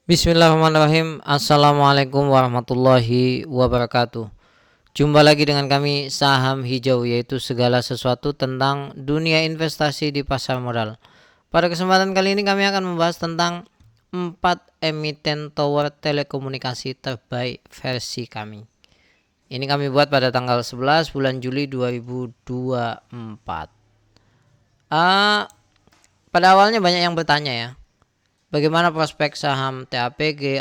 Bismillahirrahmanirrahim. Assalamualaikum warahmatullahi wabarakatuh. Jumpa lagi dengan kami Saham Hijau, yaitu segala sesuatu tentang dunia investasi di pasar modal. Pada kesempatan kali ini kami akan membahas tentang 4 emiten tower telekomunikasi terbaik versi kami. Ini kami buat pada tanggal 11 bulan Juli 2024. Pada awalnya banyak yang bertanya ya, bagaimana prospek saham TAPG,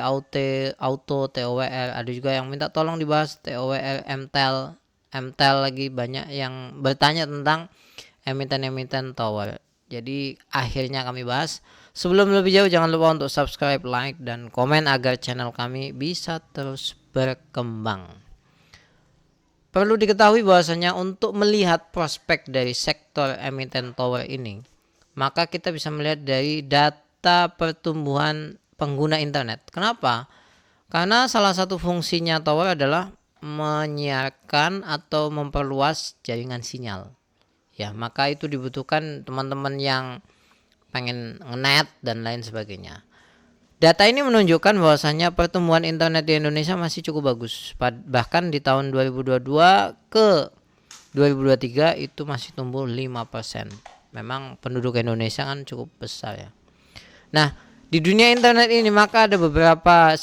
Auto, TOWR. Ada juga yang minta tolong dibahas TOWR, MTEL lagi banyak yang bertanya tentang emiten-emiten tower. Jadi akhirnya kami bahas. Sebelum lebih jauh, jangan lupa untuk subscribe, like, dan komen agar channel kami bisa terus berkembang. Perlu diketahui bahwasanya untuk melihat prospek dari sektor emiten tower ini, maka kita bisa melihat dari data pertumbuhan pengguna internet. Kenapa? Karena salah satu fungsinya tower adalah menyiarkan atau memperluas jaringan sinyal. Ya, maka itu dibutuhkan teman-teman yang pengen nge-net dan lain sebagainya. Data ini menunjukkan bahwasanya pertumbuhan internet di Indonesia masih cukup bagus. Bahkan di tahun 2022 ke 2023 itu masih tumbuh 5%. Memang penduduk Indonesia kan cukup besar ya. Nah, di dunia internet ini maka ada beberapa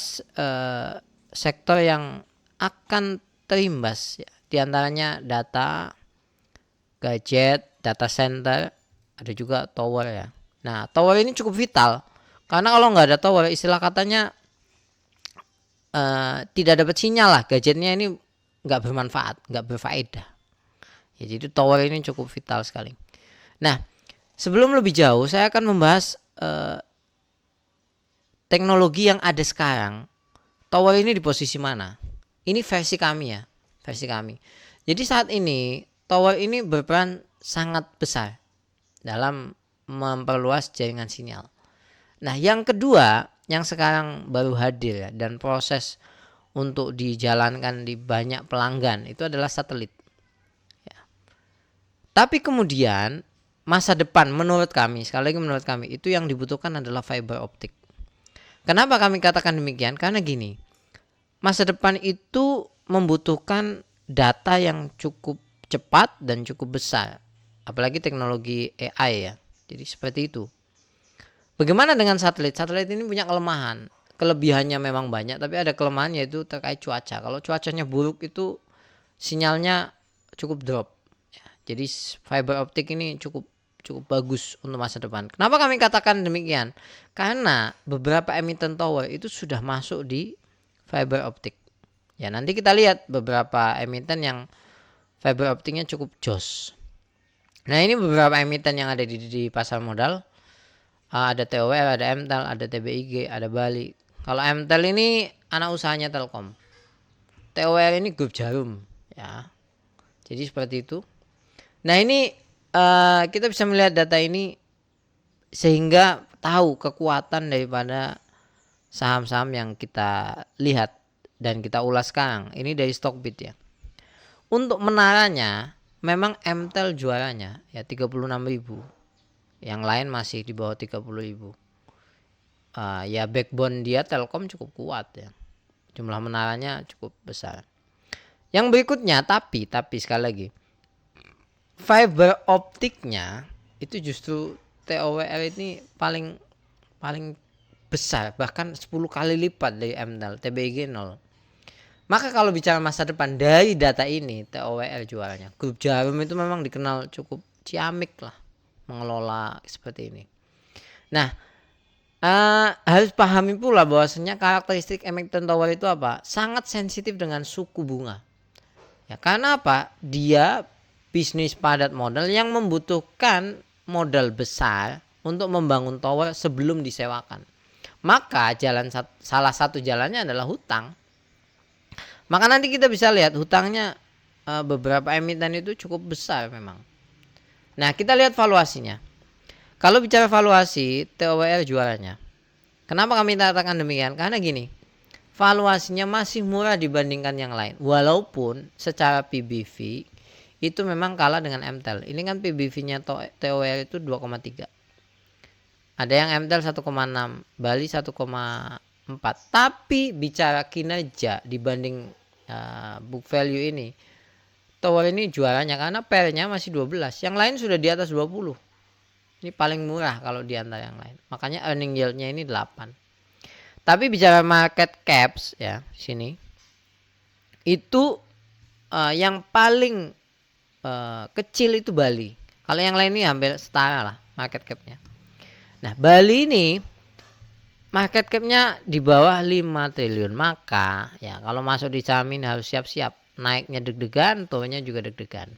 sektor yang akan terimbas ya. Di antaranya data, gadget, data center, ada juga tower ya. Nah, tower ini cukup vital karena kalau nggak ada tower, istilah katanya tidak dapat sinyal lah, gadgetnya ini nggak bermanfaat, nggak berfaedah. Ya, jadi tower ini cukup vital sekali. Nah, sebelum lebih jauh, saya akan membahas teknologi yang ada sekarang. Tower ini di posisi mana? Ini versi kami ya, versi kami. Jadi saat ini tower ini berperan sangat besar dalam memperluas jaringan sinyal. Nah, yang kedua yang sekarang baru hadir ya, dan proses untuk dijalankan di banyak pelanggan itu adalah satelit. Ya. Tapi kemudian masa depan menurut kami, sekali lagi menurut kami, itu yang dibutuhkan adalah fiber optik. Kenapa kami katakan demikian? Karena gini, masa depan itu membutuhkan data yang cukup cepat dan cukup besar. Apalagi teknologi AI ya. Jadi seperti itu. Bagaimana dengan satelit? Satelit ini punya kelemahan. Kelebihannya memang banyak, tapi ada kelemahan yaitu terkait cuaca. Kalau cuacanya buruk itu sinyalnya cukup drop. Jadi fiber optik ini cukup bagus untuk masa depan. Kenapa kami katakan demikian? Karena beberapa emiten tower itu sudah masuk di fiber optik. Ya, nanti kita lihat beberapa emiten yang fiber optiknya cukup jos. Nah, ini beberapa emiten yang ada di pasar modal. Ada TOWR, ada MTEL, ada TBIG, ada Bali. Kalau MTEL ini anak usahanya Telkom. TOWR ini grup Jarum, ya. Jadi seperti itu. Nah, ini kita bisa melihat data ini sehingga tahu kekuatan daripada saham-saham yang kita lihat dan kita ulas sekarang. Ini dari Stockbit ya. Untuk menaranya memang MTEL juaranya ya 36.000. Yang lain masih di bawah 30.000. Ya backbone dia Telkom cukup kuat ya. Jumlah menaranya cukup besar. Yang berikutnya tapi sekali lagi, fiber optiknya itu justru TOWR ini paling besar, bahkan 10 kali lipat dari MTEL, TBIG 0. Maka kalau bicara masa depan dari data ini, TOWR juaranya. Grup Jarum itu memang dikenal cukup ciamik lah mengelola seperti ini. Nah, harus pahami pula bahwasanya karakteristik emiten tower itu apa? Sangat sensitif dengan suku bunga. Ya, karena apa? Dia bisnis padat modal yang membutuhkan modal besar untuk membangun tower sebelum disewakan. Maka salah satu jalannya adalah hutang. Maka nanti kita bisa lihat hutangnya beberapa emiten itu cukup besar memang. Nah, kita lihat valuasinya. Kalau bicara valuasi, TOWR juaranya. Kenapa kami katakan demikian? Karena gini, valuasinya masih murah dibandingkan yang lain. Walaupun secara PBV itu memang kalah dengan MTEL. Ini kan PBV-nya TOWR itu 2,3. Ada yang MTEL 1,6, Bali 1,5. 4. Tapi bicara kinerja dibanding book value ini, Tower ini juaranya karena pairnya masih 12. Yang lain sudah di atas 20. Ini paling murah kalau di antara yang lain. Makanya earning yieldnya ini 8. Tapi bicara market caps ya, sini itu yang paling kecil itu Bali. Kalau yang lain ini hampir setara lah market capnya. Nah, Bali ini market capnya di bawah 5 triliun. Maka ya kalau masuk di saham ini harus siap-siap. Naiknya deg-degan, turunnya juga deg-degan.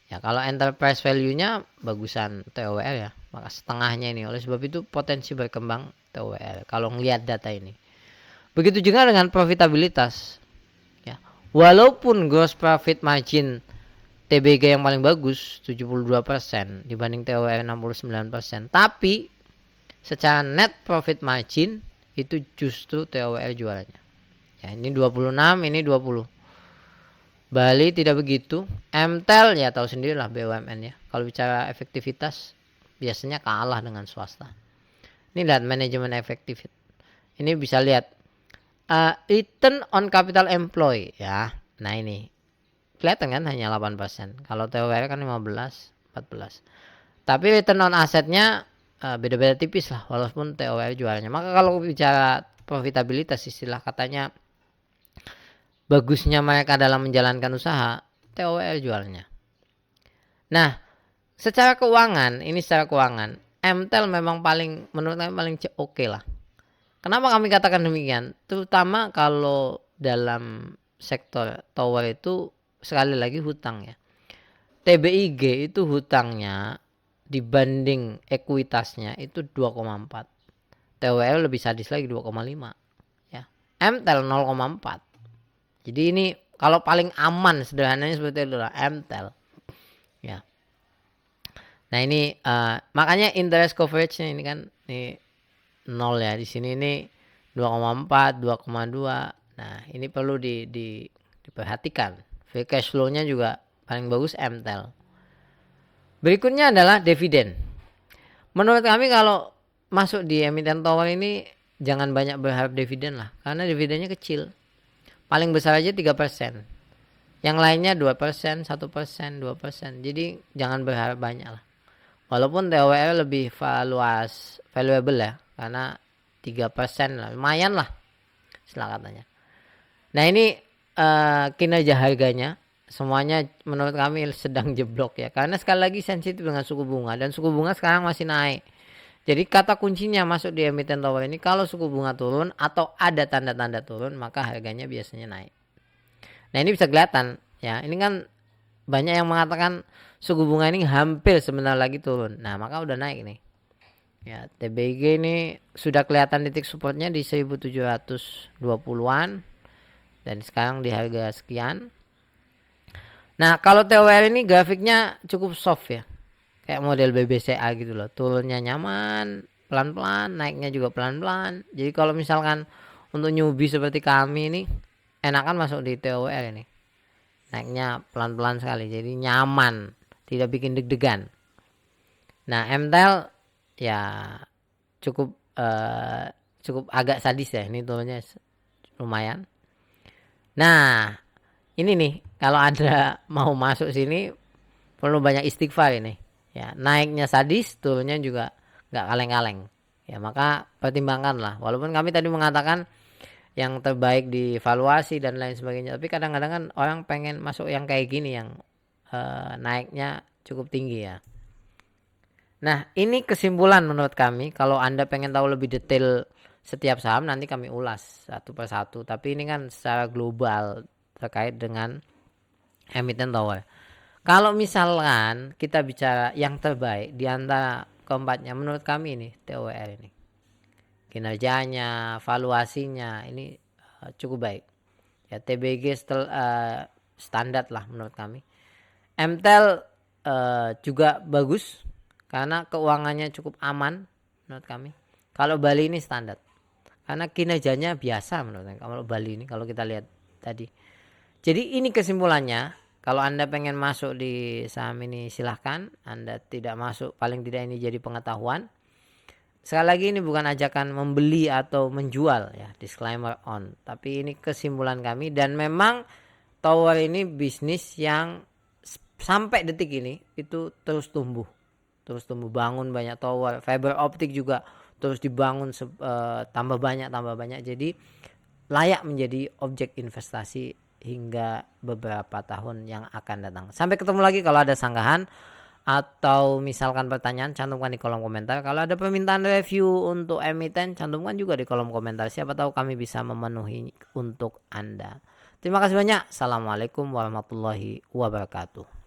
Ya kalau enterprise value-nya bagusan TOWL ya. Maka setengahnya ini. Oleh sebab itu potensi berkembang TOWL kalau ngelihat data ini. Begitu juga dengan profitabilitas. Ya. Walaupun gross profit margin TBG yang paling bagus 72% dibanding TOWL 69%. Tapi secara net profit margin itu justru TOWL juaranya. Ya, ini 26, ini 20. Bali tidak begitu. MTEL ya tahu sendirilah BUMN ya. Kalau bicara efektivitas biasanya kalah dengan swasta. Ini lihat manajemen efektif. Ini bisa lihat return on capital employed ya. Nah ini kelihatan kan hanya 8%. Kalau TOWL kan 15, 14. Tapi return on asetnya beda-beda tipis lah walaupun TOWL juaranya. Maka kalau bicara profitabilitas istilah katanya bagusnya mereka dalam menjalankan usaha, TOWL jualnya. Nah, secara keuangan, MTEL memang menurut kami paling oke lah. Kenapa kami katakan demikian? Terutama kalau dalam sektor tower itu sekali lagi hutang ya. TBIG itu hutangnya dibanding ekuitasnya itu 2,4. TOWL lebih sadis lagi 2,5 ya. MTEL 0,4. Jadi ini kalau paling aman sederhananya seperti itu lah MTEL. Ya. Nah ini makanya interest coverage-nya ini kan ini 0 ya. Di sini ini 2,4, 2,2. Nah, ini perlu diperhatikan. Free cash flow-nya juga paling bagus MTEL. Berikutnya adalah dividen. Menurut kami kalau masuk di emiten tower ini jangan banyak berharap dividen lah karena dividennya kecil. Paling besar aja 3%. Yang lainnya 2%, 1%, 2%. Jadi jangan berharap banyak lah. Walaupun TOWL lebih valuable ya. Karena 3% lah. Lumayan lah. Istilah katanya. Nah ini kinerja harganya. Semuanya menurut kami sedang jeblok ya. Karena sekali lagi sensitif dengan suku bunga. Dan suku bunga sekarang masih naik. Jadi kata kuncinya masuk di emiten tower ini kalau suku bunga turun atau ada tanda-tanda turun maka harganya biasanya naik. Nah ini bisa kelihatan ya. Ini kan banyak yang mengatakan suku bunga ini hampir sebentar lagi turun. Nah maka udah naik nih. Ya TBG ini sudah kelihatan titik supportnya di 1720-an. Dan sekarang di harga sekian. Nah kalau TOWL ini grafiknya cukup soft ya. Kayak model BBCA gitu loh. Turunnya nyaman, pelan-pelan, naiknya juga pelan-pelan. Jadi kalau misalkan untuk newbie seperti kami ini enakan masuk di TOWL ini. Naiknya pelan-pelan sekali. Jadi nyaman, tidak bikin deg-degan. Nah, MTEL ya cukup agak sadis ya. Ini turunnya lumayan. Nah, ini nih kalau Anda mau masuk sini perlu banyak istighfar ini. Ya, naiknya sadis, turunnya juga nggak kaleng-kaleng. Ya, maka pertimbangkanlah. Walaupun kami tadi mengatakan yang terbaik di valuasi dan lain sebagainya, tapi kadang-kadang kan orang pengen masuk yang kayak gini yang naiknya cukup tinggi ya. Nah, ini kesimpulan menurut kami. Kalau Anda pengen tahu lebih detail setiap saham nanti kami ulas satu persatu. Tapi ini kan secara global terkait dengan emiten tower. Kalau misalkan kita bicara yang terbaik di antara keempatnya menurut kami ini TOWL ini. Kinerjanya, valuasinya ini cukup baik. Ya TBG standar lah menurut kami. MTEL juga bagus karena keuangannya cukup aman menurut kami. Kalau Bali ini standar. Karena kinerjanya biasa menurut kami. Kalau Bali ini kalau kita lihat tadi. Jadi ini kesimpulannya. Kalau Anda pengen masuk di saham ini silahkan. Anda tidak masuk paling tidak ini jadi pengetahuan. Sekali lagi ini bukan ajakan membeli atau menjual ya, disclaimer on. Tapi ini kesimpulan kami, dan memang tower ini bisnis yang sampai detik ini itu terus tumbuh bangun banyak tower, fiber optik juga terus dibangun tambah banyak. Jadi layak menjadi objek investasi hingga beberapa tahun yang akan datang. Sampai ketemu lagi. Kalau ada sanggahan atau misalkan pertanyaan, cantumkan di kolom komentar. Kalau ada permintaan review untuk emiten, cantumkan juga di kolom komentar. Siapa tahu kami bisa memenuhi untuk Anda. Terima kasih banyak. Assalamualaikum warahmatullahi wabarakatuh.